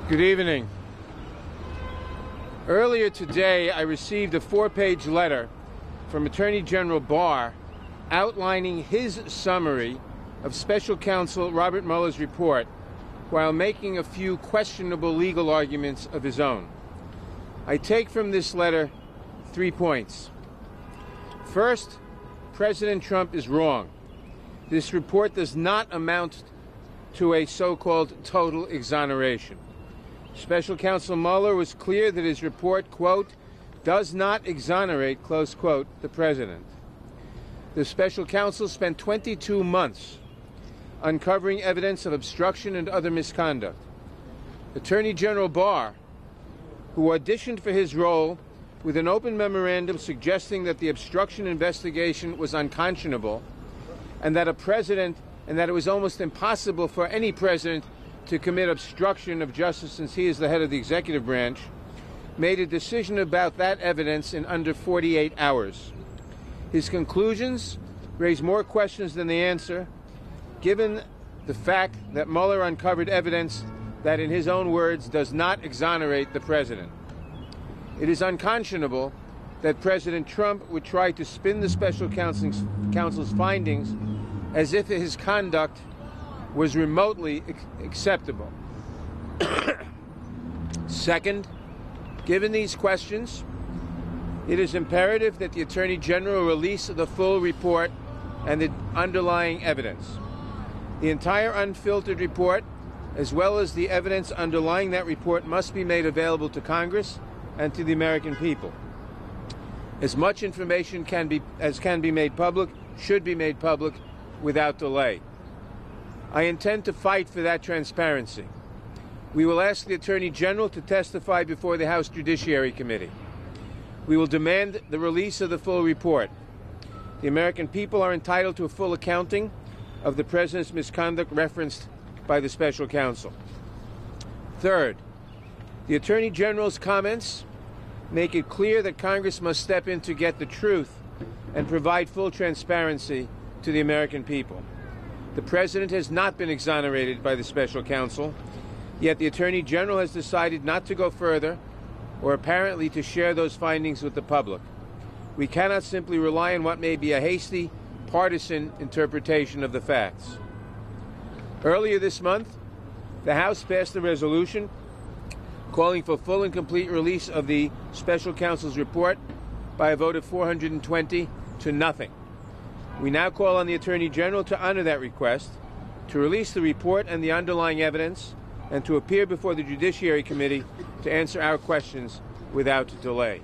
Good evening. Earlier today, I received a 4-page letter from Attorney General Barr outlining his summary of Special Counsel Robert Mueller's report while making a few questionable legal arguments of his own. I take from this letter 3 points. First, President Trump is wrong. This report does not amount to a so-called total exoneration. Special Counsel Mueller was clear that his report, quote, does not exonerate, close quote, the president. The special counsel spent 22 months uncovering evidence of obstruction and other misconduct. Attorney General Barr, who auditioned for his role with an open memorandum suggesting that the obstruction investigation was unconscionable and that it was almost impossible for any president to commit obstruction of justice since he is the head of the executive branch, made a decision about that evidence in under 48 hours. His conclusions raise more questions than they answer, given the fact that Mueller uncovered evidence that, in his own words, does not exonerate the president. It is unconscionable that President Trump would try to spin the special counsel's findings as if his conduct was remotely acceptable. Second, given these questions, it is imperative that the Attorney General release the full report and the underlying evidence. The entire unfiltered report, as well as the evidence underlying that report, must be made available to Congress and to the American people. As much information as can be made public should be made public without delay. I intend to fight for that transparency. We will ask the Attorney General to testify before the House Judiciary Committee. We will demand the release of the full report. The American people are entitled to a full accounting of the President's misconduct referenced by the special counsel. Third, the Attorney General's comments make it clear that Congress must step in to get the truth and provide full transparency to the American people. The President has not been exonerated by the special counsel, yet the Attorney General has decided not to go further or apparently to share those findings with the public. We cannot simply rely on what may be a hasty, partisan interpretation of the facts. Earlier this month, the House passed a resolution calling for full and complete release of the special counsel's report by a vote of 420 to nothing. We now call on the Attorney General to honor that request, to release the report and the underlying evidence, and to appear before the Judiciary Committee to answer our questions without delay.